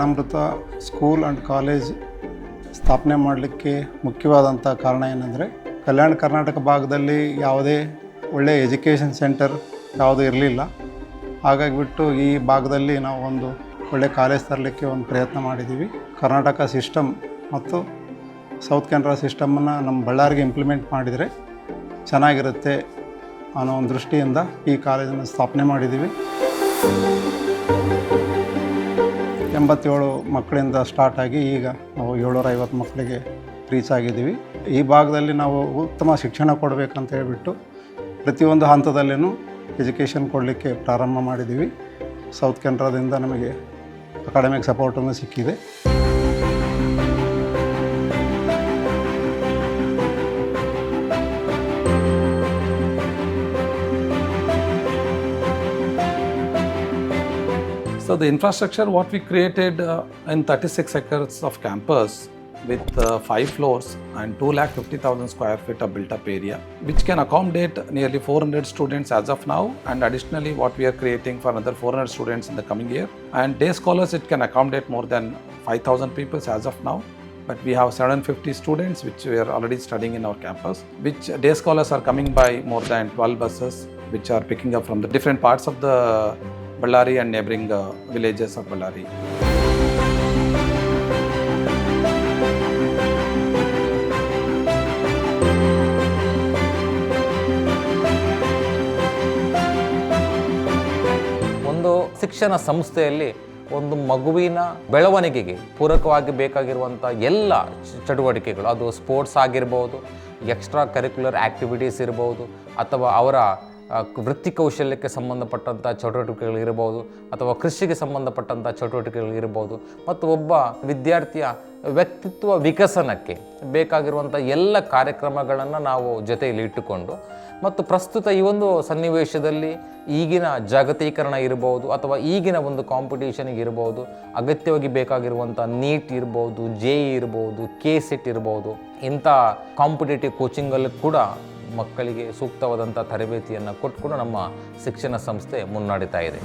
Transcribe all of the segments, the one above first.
Jnanamrita school and college ಸ್ಥಾಪನೆ ಮಾಡಲಿಕ್ಕೆ ಮುಖ್ಯವಾದಂಥ ಕಾರಣ ಏನಂದರೆ ಕಲ್ಯಾಣ ಕರ್ನಾಟಕ ಭಾಗದಲ್ಲಿ ಯಾವುದೇ ಒಳ್ಳೆಯ ಎಜುಕೇಷನ್ ಸೆಂಟರ್ ಯಾವುದೂ ಇರಲಿಲ್ಲ. ಹಾಗಾಗಿಬಿಟ್ಟು ಈ ಭಾಗದಲ್ಲಿ ನಾವು ಒಂದು ಒಳ್ಳೆಯ ಕಾಲೇಜ್ ತರಲಿಕ್ಕೆ ಒಂದು ಪ್ರಯತ್ನ ಮಾಡಿದ್ದೀವಿ. ಕರ್ನಾಟಕ ಸಿಸ್ಟಮ್ ಮತ್ತು ಸೌತ್ ಕೆನರಾ ಸಿಸ್ಟಮನ್ನು ನಮ್ಮ ಬಳ್ಳಾರಿಗೆ ಇಂಪ್ಲಿಮೆಂಟ್ ಮಾಡಿದರೆ ಚೆನ್ನಾಗಿರುತ್ತೆ ಅನ್ನೋ ಒಂದು ದೃಷ್ಟಿಯಿಂದ ಈ ಕಾಲೇಜನ್ನು ಸ್ಥಾಪನೆ ಮಾಡಿದ್ದೀವಿ. 87 ಮಕ್ಕಳಿಂದ ಸ್ಟಾರ್ಟ್ ಆಗಿ ಈಗ ನಾವು 750 ಮಕ್ಕಳಿಗೆ ರೀಚ್ ಆಗಿದ್ದೀವಿ. ಈ ಭಾಗದಲ್ಲಿ ನಾವು ಉತ್ತಮ ಶಿಕ್ಷಣ ಕೊಡಬೇಕಂತ ಹೇಳ್ಬಿಟ್ಟು ಪ್ರತಿಯೊಂದು ಹಂತದಲ್ಲೂ ಎಜುಕೇಷನ್ ಕೊಡಲಿಕ್ಕೆ ಪ್ರಾರಂಭ ಮಾಡಿದ್ದೀವಿ. ಸೌತ್ ಕೆನರಾದಿಂದ ನಮಗೆ ಅಕಾಡೆಮಿಕ್ ಸಪೋರ್ಟನ್ನು ಸಿಕ್ಕಿದೆ. So the infrastructure what we created in 36 acres of campus with 5 floors and 250,000 square feet of built up area, which can accommodate nearly 400 students as of now, and additionally what we are creating for another 400 students in the coming year. And day scholars, it can accommodate more than 5,000 people as of now. But we have 750 students which we are already studying in our campus, which day scholars are coming by more than 12 buses which are picking up from the different parts of the Ballari and neighboring villages of Ballari. ಒಂದು ಶಿಕ್ಷಣ ಸಂಸ್ಥೆಯಲ್ಲಿ ಒಂದು ಮಗುವಿನ ಬೆಳವಣಿಗೆಗೆ ಪೂರಕವಾಗಿ ಬೇಕಾಗಿರುವಂಥ ಎಲ್ಲ ಚಟುವಟಿಕೆಗಳು, ಅದು ಸ್ಪೋರ್ಟ್ಸ್ ಆಗಿರ್ಬೋದು, ಎಕ್ಸ್ಟ್ರಾ ಕರಿಕ್ಯುಲರ್ ಆ್ಯಕ್ಟಿವಿಟೀಸ್ ಇರ್ಬೋದು, ಅಥವಾ ಅವರ ವೃತ್ತಿ ಕೌಶಲ್ಯಕ್ಕೆ ಸಂಬಂಧಪಟ್ಟಂಥ ಚಟುವಟಿಕೆಗಳಿರ್ಬೋದು, ಅಥವಾ ಕೃಷಿಗೆ ಸಂಬಂಧಪಟ್ಟಂಥ ಚಟುವಟಿಕೆಗಳಿರ್ಬೋದು, ಮತ್ತು ಒಬ್ಬ ವಿದ್ಯಾರ್ಥಿಯ ವ್ಯಕ್ತಿತ್ವ ವಿಕಸನಕ್ಕೆ ಬೇಕಾಗಿರುವಂಥ ಎಲ್ಲ ಕಾರ್ಯಕ್ರಮಗಳನ್ನು ನಾವು ಜೊತೆಯಲ್ಲಿ ಇಟ್ಟುಕೊಂಡು, ಮತ್ತು ಪ್ರಸ್ತುತ ಈ ಒಂದು ಸನ್ನಿವೇಶದಲ್ಲಿ ಈಗಿನ ಜಾಗತೀಕರಣ ಇರ್ಬೋದು, ಅಥವಾ ಈಗಿನ ಒಂದು ಕಾಂಪಿಟೇಷನ್ಗೆ ಇರ್ಬೋದು, ಅಗತ್ಯವಾಗಿ ಬೇಕಾಗಿರುವಂಥ ನೀಟ್ ಇರ್ಬೋದು, JEE ಇರ್ಬೋದು, KCET ಇರ್ಬೋದು, ಇಂಥ ಕಾಂಪಿಟೇಟಿವ್ ಕೋಚಿಂಗಲ್ಲಿ ಕೂಡ ಮಕ್ಕಳಿಗೆ ಸೂಕ್ತವಾದಂಥ ತರಬೇತಿಯನ್ನು ಕೊಟ್ಕೊಂಡು ನಮ್ಮ ಶಿಕ್ಷಣ ಸಂಸ್ಥೆ ಮುನ್ನಡೆತಾ ಇದೆ.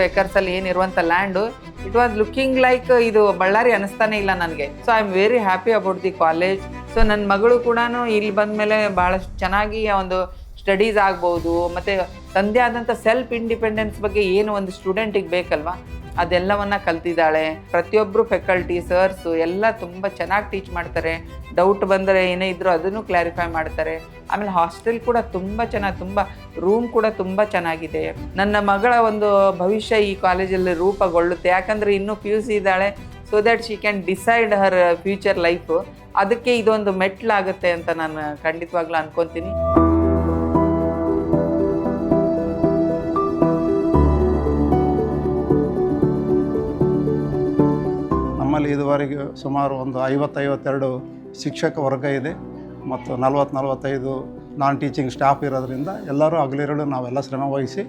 ಎಕರ್ಸಲ್ಲಿ ಏನಿರುವಂಥ land, it was looking like ಇದು ಬಳ್ಳಾರಿ ಅನ್ನಿಸ್ತಾನೆ ಇಲ್ಲ ನನಗೆ. So I am very happy about the college. ಸೊ ನನ್ನ ಮಗಳು ಕೂಡ ಇಲ್ಲಿ ಬಂದ ಮೇಲೆ ಭಾಳಷ್ಟು ಚೆನ್ನಾಗಿ ಒಂದು ಸ್ಟಡೀಸ್ ಆಗ್ಬೋದು, ಮತ್ತು ತಂದೆ ಆದಂಥ ಸೆಲ್ಫ್ ಇಂಡಿಪೆಂಡೆನ್ಸ್ ಬಗ್ಗೆ ಏನು ಒಂದು ಸ್ಟೂಡೆಂಟಿಗೆ ಬೇಕಲ್ವಾ, ಅದೆಲ್ಲವನ್ನ ಕಲ್ತಿದ್ದಾಳೆ. ಪ್ರತಿಯೊಬ್ಬರು ಫ್ಯಾಕಲ್ಟಿ ಸರ್ಸು ಎಲ್ಲ ತುಂಬ ಚೆನ್ನಾಗಿ ಟೀಚ್ ಮಾಡ್ತಾರೆ. ಡೌಟ್ ಬಂದರೆ ಏನೇ ಇದ್ದರೂ ಅದನ್ನು ಕ್ಲಾರಿಫೈ ಮಾಡ್ತಾರೆ. ಆಮೇಲೆ ಹಾಸ್ಟೆಲ್ ಕೂಡ ತುಂಬ ಚೆನ್ನಾಗಿ, ತುಂಬ ರೂಮ್ ಕೂಡ ತುಂಬ ಚೆನ್ನಾಗಿದೆ. ನನ್ನ ಮಗಳ ಒಂದು ಭವಿಷ್ಯ ಈ ಕಾಲೇಜಲ್ಲಿ ರೂಪುಗೊಳ್ಳುತ್ತೆ. ಯಾಕಂದರೆ ಇನ್ನೂ PUC ಇದ್ದಾಳೆ. So that she can decide her future life. ಅದಕ್ಕೆ ಇದೊಂದು ಮೆಟ್ಲಾಗುತ್ತೆ ಅಂತ ನಾನು ಖಂಡಿತವಾಗ್ಲೂ ಅನ್ಕೊತೀನಿ. ನಮ್ಮಲ್ಲಿ ಇದುವರೆಗೆ ಸುಮಾರು ಒಂದು 50-52 ಶಿಕ್ಷಕ ವರ್ಗ ಇದೆ ಮತ್ತು 40-45 ನಾನ್ ಟೀಚಿಂಗ್ ಸ್ಟಾಫ್ ಇರೋದ್ರಿಂದ ಎಲ್ಲರೂ ಹಗಲಿರುಳು ನಾವೆಲ್ಲ ಶ್ರಮ ವಹಿಸಿ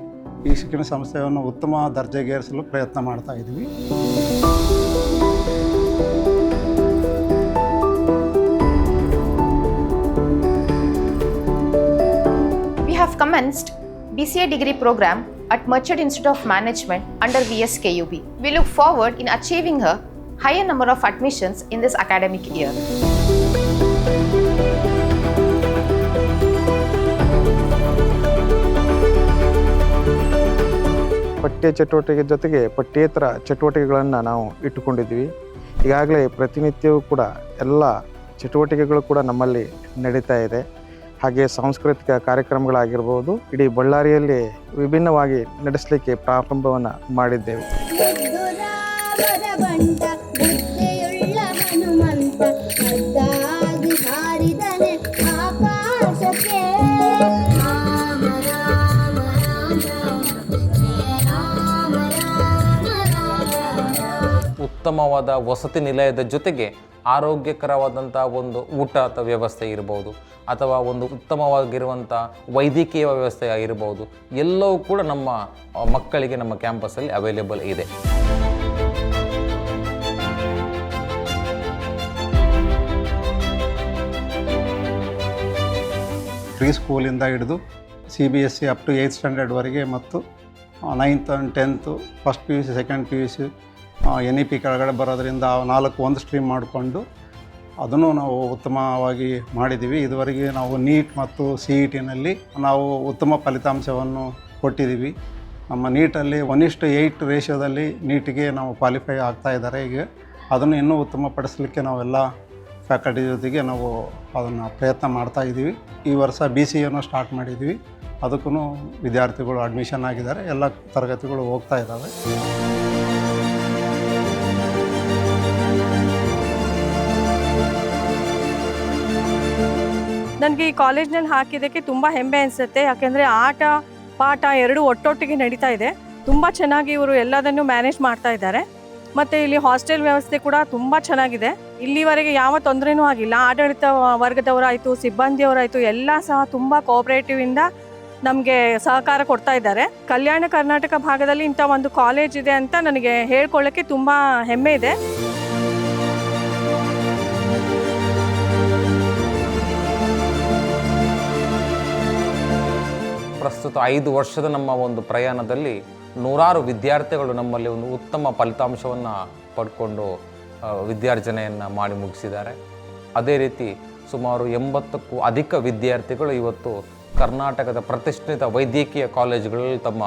ಈ ಶಿಕ್ಷಣ ಸಂಸ್ಥೆಯನ್ನು ಉತ್ತಮ ದರ್ಜೆಗೇರಿಸಲು ಪ್ರಯತ್ನ ಮಾಡ್ತಾ ಇದ್ದೀವಿ. We have commenced BCA degree program at Merchant Institute of Management under VSKUB. We look forward in achieving a higher number of admissions in this academic year. ಪಠ್ಯ ಚಟುವಟಿಕೆ ಜೊತೆಗೆ ಪಠ್ಯೇತರ ಚಟುವಟಿಕೆಗಳನ್ನು ನಾವು ಇಟ್ಟುಕೊಂಡಿದ್ವಿ. ಈಗಾಗಲೇ ಪ್ರತಿನಿತ್ಯವೂ ಕೂಡ ಎಲ್ಲ ಚಟುವಟಿಕೆಗಳು ಕೂಡ ನಮ್ಮಲ್ಲಿ ನಡೀತಾ ಇದೆ. ಹಾಗೆ ಸಾಂಸ್ಕೃತಿಕ ಕಾರ್ಯಕ್ರಮಗಳಾಗಿರ್ಬೋದು, ಇಡೀ ಬಳ್ಳಾರಿಯಲ್ಲಿ ವಿಭಿನ್ನವಾಗಿ ನಡೆಸಲಿಕ್ಕೆ ಪ್ರಾರಂಭವನ್ನು ಮಾಡಿದ್ದೇವೆ. ಉತ್ತಮವಾದ ವಸತಿ ನಿಲಯದ ಜೊತೆಗೆ ಆರೋಗ್ಯಕರವಾದಂಥ ಒಂದು ಊಟ ಅಥವಾ ವ್ಯವಸ್ಥೆ ಇರ್ಬೋದು, ಅಥವಾ ಒಂದು ಉತ್ತಮವಾಗಿರುವಂಥ ವೈದ್ಯಕೀಯ ವ್ಯವಸ್ಥೆ ಆಗಿರ್ಬೋದು, ಎಲ್ಲವೂ ಕೂಡ ನಮ್ಮ ಮಕ್ಕಳಿಗೆ ನಮ್ಮ ಕ್ಯಾಂಪಸ್ಸಲ್ಲಿ ಅವೈಲೇಬಲ್ ಇದೆ. ಪ್ರೀ ಸ್ಕೂಲಿಂದ ಹಿಡಿದು CBSE ಅಪ್ ಟು 8th ಸ್ಟ್ಯಾಂಡರ್ಡ್ವರೆಗೆ ಮತ್ತು 9th and 10th first PUC second PUC NEP ಕೆಳಗಡೆ ಬರೋದರಿಂದ 4 ಒಂದು ಸ್ಟ್ರೀಮ್ ಮಾಡಿಕೊಂಡು ಅದನ್ನು ನಾವು ಉತ್ತಮವಾಗಿ ಮಾಡಿದ್ದೀವಿ. ಇದುವರೆಗೆ ನಾವು ನೀಟ್ ಮತ್ತು CETನಲ್ಲಿ ನಾವು ಉತ್ತಮ ಫಲಿತಾಂಶವನ್ನು ಕೊಟ್ಟಿದ್ದೀವಿ. ನಮ್ಮ ನೀಟಲ್ಲಿ 1:8 ರೇಷಿಯೋದಲ್ಲಿ ನೀಟಿಗೆ ನಾವು ಕ್ವಾಲಿಫೈ ಆಗ್ತಾ ಇದ್ದಾರೆ. ಈಗ ಅದನ್ನು ಇನ್ನೂ ಉತ್ತಮಪಡಿಸಲಿಕ್ಕೆ ನಾವೆಲ್ಲ ಫ್ಯಾಕಲ್ಟಿ ಜೊತೆಗೆ ನಾವು ಅದನ್ನು ಪ್ರಯತ್ನ ಮಾಡ್ತಾ ಇದ್ದೀವಿ. ಈ ವರ್ಷ BCAನೂ ಸ್ಟಾರ್ಟ್ ಮಾಡಿದ್ದೀವಿ. ಅದಕ್ಕೂ ವಿದ್ಯಾರ್ಥಿಗಳು ಅಡ್ಮಿಷನ್ ಆಗಿದ್ದಾರೆ. ಎಲ್ಲ ತರಗತಿಗಳು ಹೋಗ್ತಾ ಇದ್ದಾವೆ. ನನಗೆ ಈ ಕಾಲೇಜ್ನಲ್ಲಿ ಹಾಕಿದ್ದಕ್ಕೆ ತುಂಬ ಹೆಮ್ಮೆ ಅನಿಸುತ್ತೆ. ಯಾಕೆಂದರೆ ಆಟ ಪಾಠ ಎರಡೂ ಒಟ್ಟೊಟ್ಟಿಗೆ ನಡೀತಾ ಇದೆ. ತುಂಬ ಚೆನ್ನಾಗಿ ಇವರು ಎಲ್ಲದನ್ನು ಮ್ಯಾನೇಜ್ ಮಾಡ್ತಾ ಇದ್ದಾರೆ. ಮತ್ತು ಇಲ್ಲಿ ಹಾಸ್ಟೆಲ್ ವ್ಯವಸ್ಥೆ ಕೂಡ ತುಂಬ ಚೆನ್ನಾಗಿದೆ. ಇಲ್ಲಿವರೆಗೆ ಯಾವ ತೊಂದರೆನೂ ಆಗಿಲ್ಲ. ಆಡಳಿತ ವರ್ಗದವರಾಯಿತು, ಸಿಬ್ಬಂದಿಯವರಾಯಿತು ಎಲ್ಲ ಸಹ ತುಂಬ ಕೋಆಪರೇಟಿವಿಂದ ನಮಗೆ ಸಹಕಾರ ಕೊಡ್ತಾ ಇದ್ದಾರೆ. ಕಲ್ಯಾಣ ಕರ್ನಾಟಕ ಭಾಗದಲ್ಲಿ ಇಂಥ ಒಂದು ಕಾಲೇಜ್ ಇದೆ ಅಂತ ನನಗೆ ಹೇಳ್ಕೊಳ್ಳೋಕ್ಕೆ ತುಂಬ ಹೆಮ್ಮೆ ಇದೆ. ಪ್ರಸ್ತುತ 5 ವರ್ಷದ ನಮ್ಮ ಒಂದು ಪ್ರಯಾಣದಲ್ಲಿ ನೂರಾರು ವಿದ್ಯಾರ್ಥಿಗಳು ನಮ್ಮಲ್ಲಿ ಒಂದು ಉತ್ತಮ ಫಲಿತಾಂಶವನ್ನು ಪಡ್ಕೊಂಡು ವಿದ್ಯಾರ್ಜನೆಯನ್ನು ಮಾಡಿ ಮುಗಿಸಿದ್ದಾರೆ. ಅದೇ ರೀತಿ ಸುಮಾರು 80ಕ್ಕೂ ಅಧಿಕ ವಿದ್ಯಾರ್ಥಿಗಳು ಇವತ್ತು ಕರ್ನಾಟಕದ ಪ್ರತಿಷ್ಠಿತ ವೈದ್ಯಕೀಯ ಕಾಲೇಜುಗಳಲ್ಲಿ ತಮ್ಮ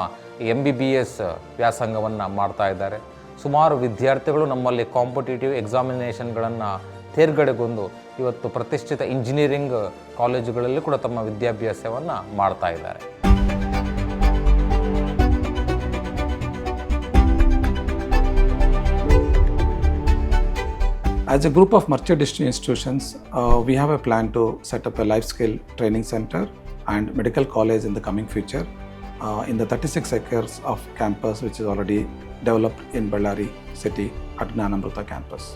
MBBS ವ್ಯಾಸಂಗವನ್ನು ಮಾಡ್ತಾ ಇದ್ದಾರೆ. ಸುಮಾರು ವಿದ್ಯಾರ್ಥಿಗಳು ನಮ್ಮಲ್ಲಿ ಕಾಂಪಿಟೇಟಿವ್ ಎಕ್ಸಾಮಿನೇಷನ್ಗಳನ್ನು ತೇರ್ಗಡೆಗೊಂಡು ಇವತ್ತು ಪ್ರತಿಷ್ಠಿತ ಇಂಜಿನಿಯರಿಂಗ್ ಕಾಲೇಜುಗಳಲ್ಲಿ ಕೂಡ ತಮ್ಮ ವಿದ್ಯಾಭ್ಯಾಸವನ್ನು ಮಾಡ್ತಾ ಇದ್ದಾರೆ. As a group of Mercer District institutions, we have a plan to set up a life skill training center and medical college in the coming future in the 36 acres of campus which is already developed in Ballari city at Gnanamrita campus.